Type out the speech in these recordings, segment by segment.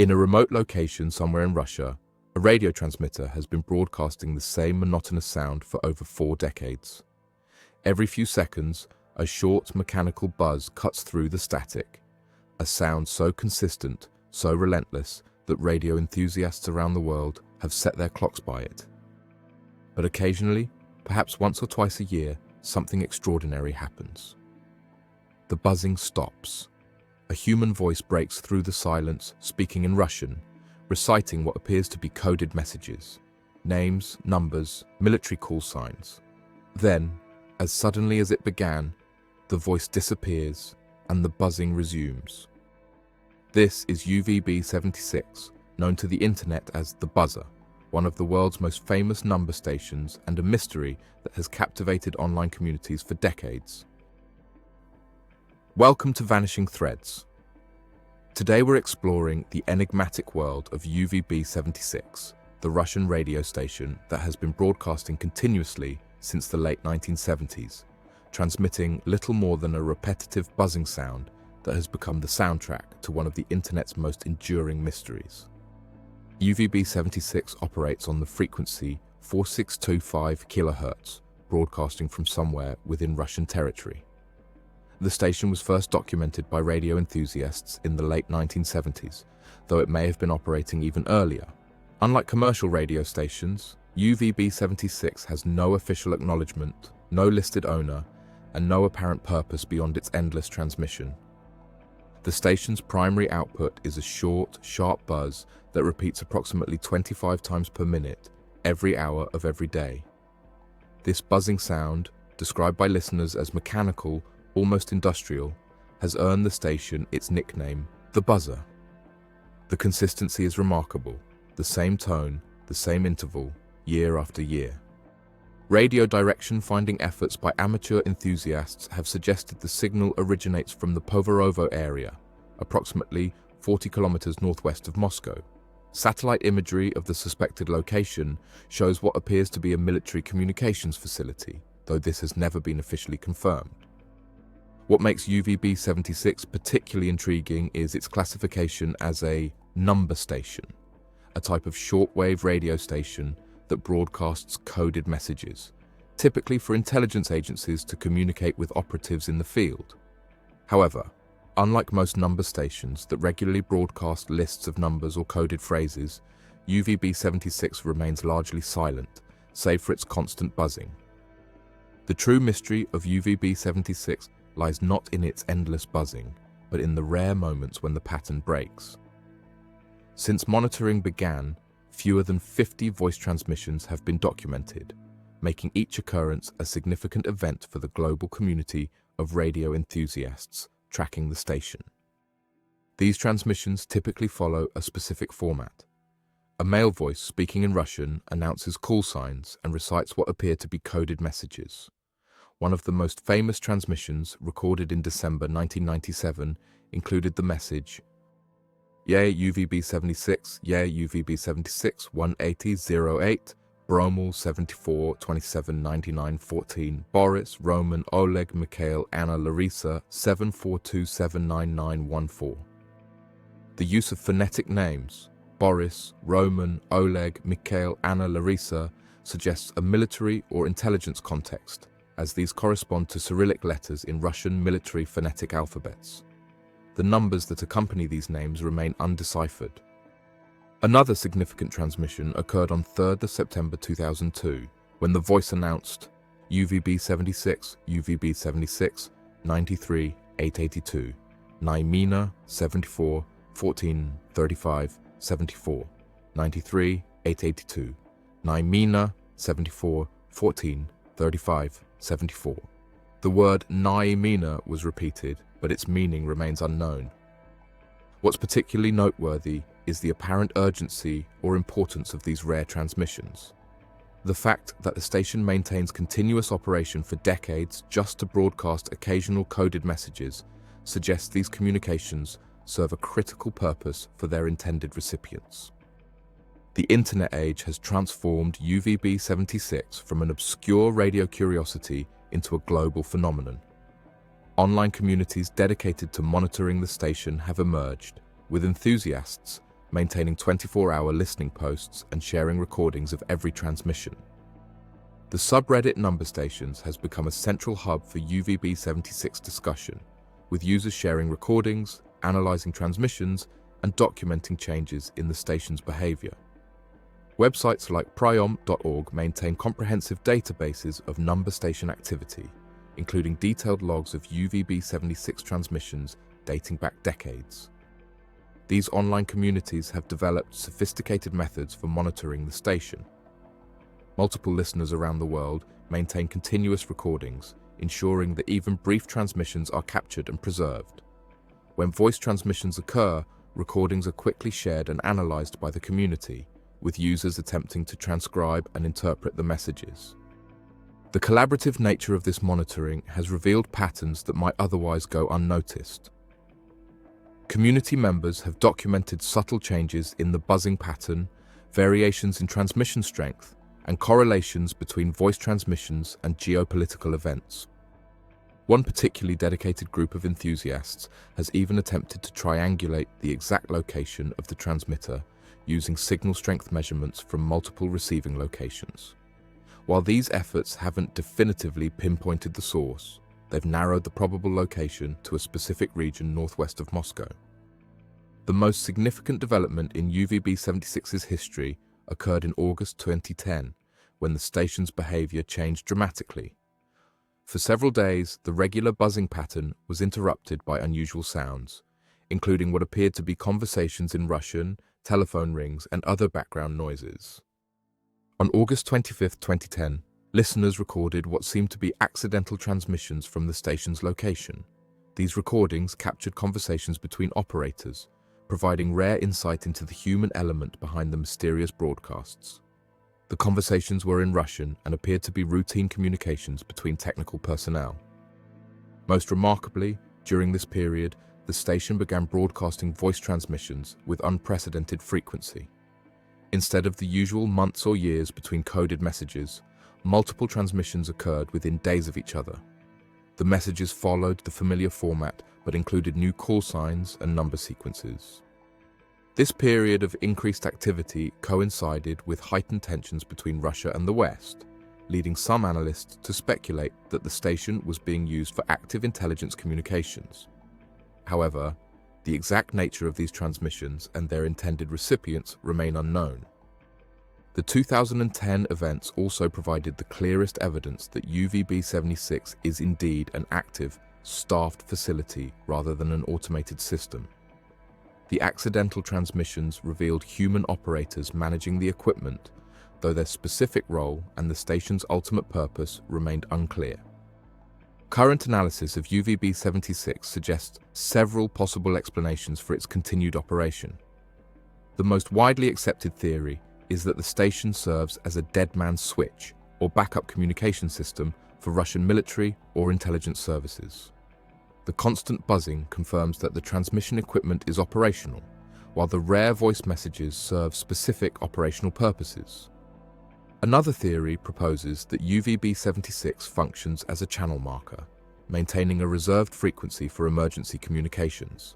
In a remote location somewhere in Russia, a radio transmitter has been broadcasting the same monotonous sound for over 4 decades. Every few seconds, a short mechanical buzz cuts through the static, a sound so consistent, so relentless, that radio enthusiasts around the world have set their clocks by it. But occasionally, perhaps once or twice a year, something extraordinary happens. The buzzing stops. A human voice breaks through the silence, speaking in Russian, reciting what appears to be coded messages, names, numbers, military call signs. Then, as suddenly as it began, the voice disappears and the buzzing resumes. This is UVB-76, known to the internet as the buzzer, one of the world's most famous number stations and a mystery that has captivated online communities for decades. Welcome to Vanishing Threads. Today we're exploring the enigmatic world of UVB-76, the Russian radio station that has been broadcasting continuously since the late 1970s, transmitting little more than a repetitive buzzing sound that has become the soundtrack to one of the internet's most enduring mysteries. UVB-76 operates on the frequency 4625 kHz, broadcasting from somewhere within Russian territory. The station was first documented by radio enthusiasts in the late 1970s, though it may have been operating even earlier. Unlike commercial radio stations, UVB-76 has no official acknowledgement, no listed owner, and no apparent purpose beyond its endless transmission. The station's primary output is a short, sharp buzz that repeats approximately 25 times per minute, every hour of every day. This buzzing sound, described by listeners as mechanical, almost industrial, has earned the station its nickname, the buzzer. The consistency is remarkable, the same tone, the same interval, year after year. Radio direction-finding efforts by amateur enthusiasts have suggested the signal originates from the Povorovo area, approximately 40 kilometers northwest of Moscow. Satellite imagery of the suspected location shows what appears to be a military communications facility, though this has never been officially confirmed. What makes UVB-76 particularly intriguing is its classification as a number station, a type of shortwave radio station that broadcasts coded messages, typically for intelligence agencies to communicate with operatives in the field. However, unlike most number stations that regularly broadcast lists of numbers or coded phrases, UVB-76 remains largely silent, save for its constant buzzing. The true mystery of UVB-76 lies not in its endless buzzing, but in the rare moments when the pattern breaks. Since monitoring began, fewer than 50 voice transmissions have been documented, making each occurrence a significant event for the global community of radio enthusiasts tracking the station. These transmissions typically follow a specific format. A male voice speaking in Russian announces call signs and recites what appear to be coded messages. One of the most famous transmissions, recorded in December 1997, included the message, "Yeah, UVB-76, yeah, UVB-76, 18008, Bromel 74 27 99 14, Boris, Roman, Oleg, Mikhail, Anna, Larisa 742799914. The use of phonetic names, Boris, Roman, Oleg, Mikhail, Anna, Larisa, suggests a military or intelligence context, as these correspond to Cyrillic letters in Russian military phonetic alphabets. The numbers that accompany these names remain undeciphered. Another significant transmission occurred on 3rd of September 2002, when the voice announced UVB-76, UVB-76, 93, 882, Naimina, 74, 14, 35, 74, 93, 882, Naimina, 74, 14, 35, 74. The word Naimina was repeated, but its meaning remains unknown. What's particularly noteworthy is the apparent urgency or importance of these rare transmissions. The fact that the station maintains continuous operation for decades just to broadcast occasional coded messages suggests these communications serve a critical purpose for their intended recipients. The internet age has transformed UVB-76 from an obscure radio curiosity into a global phenomenon. Online communities dedicated to monitoring the station have emerged, with enthusiasts maintaining 24-hour listening posts and sharing recordings of every transmission. The subreddit Number Stations has become a central hub for UVB-76 discussion, with users sharing recordings, analyzing transmissions, and documenting changes in the station's behavior. Websites like priom.org maintain comprehensive databases of number station activity, including detailed logs of UVB-76 transmissions dating back decades. These online communities have developed sophisticated methods for monitoring the station. Multiple listeners around the world maintain continuous recordings, ensuring that even brief transmissions are captured and preserved. When voice transmissions occur, recordings are quickly shared and analyzed by the community, with users attempting to transcribe and interpret the messages. The collaborative nature of this monitoring has revealed patterns that might otherwise go unnoticed. Community members have documented subtle changes in the buzzing pattern, variations in transmission strength, and correlations between voice transmissions and geopolitical events. One particularly dedicated group of enthusiasts has even attempted to triangulate the exact location of the transmitter using signal strength measurements from multiple receiving locations. While these efforts haven't definitively pinpointed the source, they've narrowed the probable location to a specific region northwest of Moscow. The most significant development in UVB-76's history occurred in August 2010, when the station's behavior changed dramatically. For several days, the regular buzzing pattern was interrupted by unusual sounds, including what appeared to be conversations in Russian, telephone rings, and other background noises. On August 25, 2010, listeners recorded what seemed to be accidental transmissions from the station's location. These recordings captured conversations between operators, providing rare insight into the human element behind the mysterious broadcasts. The conversations were in Russian and appeared to be routine communications between technical personnel. Most remarkably, during this period, the station began broadcasting voice transmissions with unprecedented frequency. Instead of the usual months or years between coded messages, multiple transmissions occurred within days of each other. The messages followed the familiar format but included new call signs and number sequences. This period of increased activity coincided with heightened tensions between Russia and the West, leading some analysts to speculate that the station was being used for active intelligence communications. However, the exact nature of these transmissions and their intended recipients remain unknown. The 2010 events also provided the clearest evidence that UVB-76 is indeed an active, staffed facility rather than an automated system. The accidental transmissions revealed human operators managing the equipment, though their specific role and the station's ultimate purpose remained unclear. Current analysis of UVB-76 suggests several possible explanations for its continued operation. The most widely accepted theory is that the station serves as a dead man's switch or backup communication system for Russian military or intelligence services. The constant buzzing confirms that the transmission equipment is operational, while the rare voice messages serve specific operational purposes. Another theory proposes that UVB-76 functions as a channel marker, maintaining a reserved frequency for emergency communications.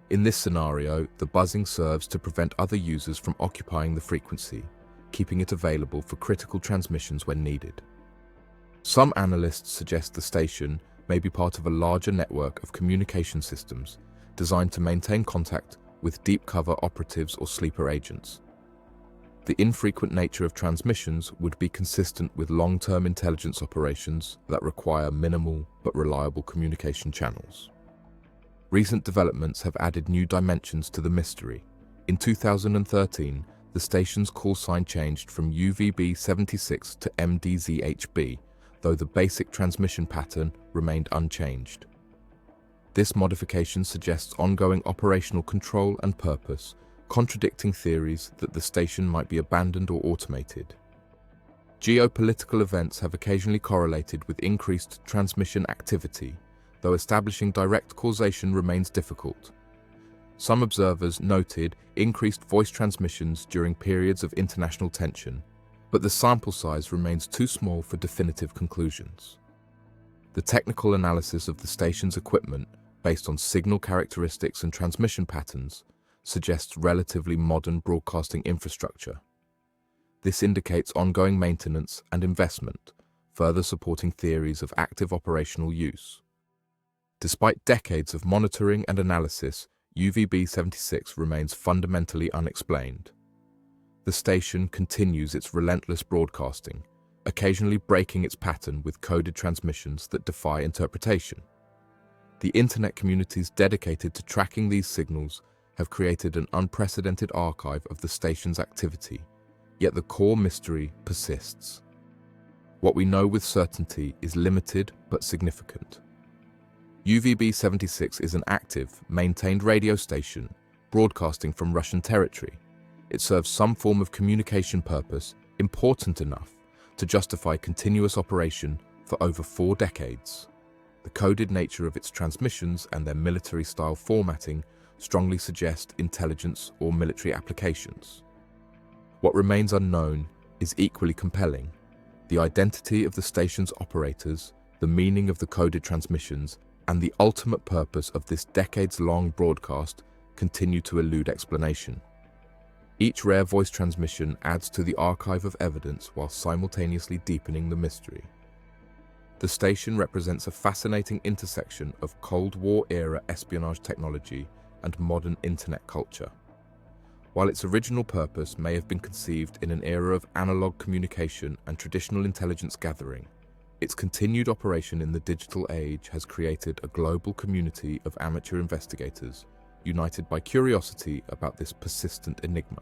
In this scenario, the buzzing serves to prevent other users from occupying the frequency, keeping it available for critical transmissions when needed. Some analysts suggest the station may be part of a larger network of communication systems designed to maintain contact with deep cover operatives or sleeper agents. The infrequent nature of transmissions would be consistent with long-term intelligence operations that require minimal but reliable communication channels. Recent developments have added new dimensions to the mystery. In 2013, the station's call sign changed from UVB-76 to MDZHB, though the basic transmission pattern remained unchanged. This modification suggests ongoing operational control and purpose, contradicting theories that the station might be abandoned or automated. Geopolitical events have occasionally correlated with increased transmission activity, though establishing direct causation remains difficult. Some observers noted increased voice transmissions during periods of international tension, but the sample size remains too small for definitive conclusions. The technical analysis of the station's equipment, based on signal characteristics and transmission patterns, suggests relatively modern broadcasting infrastructure. This indicates ongoing maintenance and investment, further supporting theories of active operational use. Despite decades of monitoring and analysis, UVB-76 remains fundamentally unexplained. The station continues its relentless broadcasting, occasionally breaking its pattern with coded transmissions that defy interpretation. The internet communities dedicated to tracking these signals have created an unprecedented archive of the station's activity, yet the core mystery persists. What we know with certainty is limited but significant. UVB-76 is an active, maintained radio station broadcasting from Russian territory. It serves some form of communication purpose important enough to justify continuous operation for over 4 decades. The coded nature of its transmissions and their military-style formatting strongly suggest intelligence or military applications. What remains unknown is equally compelling. The identity of the station's operators, the meaning of the coded transmissions, and the ultimate purpose of this decades-long broadcast continue to elude explanation. Each rare voice transmission adds to the archive of evidence while simultaneously deepening the mystery. The station represents a fascinating intersection of Cold War-era espionage technology and modern internet culture. While its original purpose may have been conceived in an era of analog communication and traditional intelligence gathering, its continued operation in the digital age has created a global community of amateur investigators united by curiosity about this persistent enigma.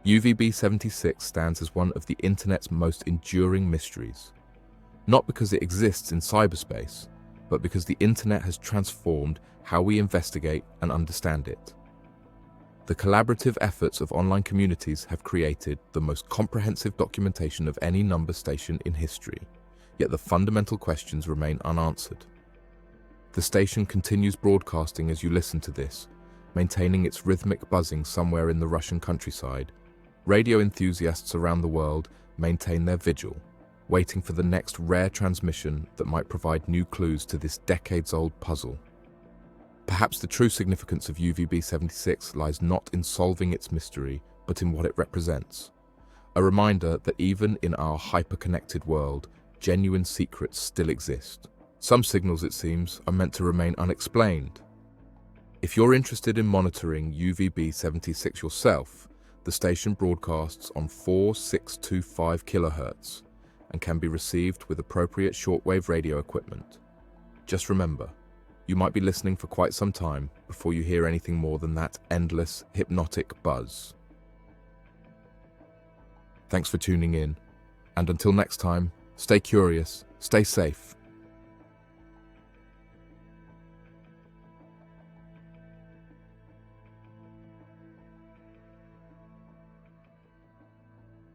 UVB-76 stands as one of the internet's most enduring mysteries, not because it exists in cyberspace, but because the internet has transformed how we investigate and understand it. The collaborative efforts of online communities have created the most comprehensive documentation of any number station in history, yet the fundamental questions remain unanswered. The station continues broadcasting as you listen to this, maintaining its rhythmic buzzing somewhere in the Russian countryside. Radio enthusiasts around the world maintain their vigil, waiting for the next rare transmission that might provide new clues to this decades-old puzzle. Perhaps the true significance of UVB-76 lies not in solving its mystery, but in what it represents. A reminder that even in our hyper-connected world, genuine secrets still exist. Some signals, it seems, are meant to remain unexplained. If you're interested in monitoring UVB-76 yourself, the station broadcasts on 4625 kHz and can be received with appropriate shortwave radio equipment. Just remember, you might be listening for quite some time before you hear anything more than that endless, hypnotic buzz. Thanks for tuning in, and until next time, stay curious, stay safe,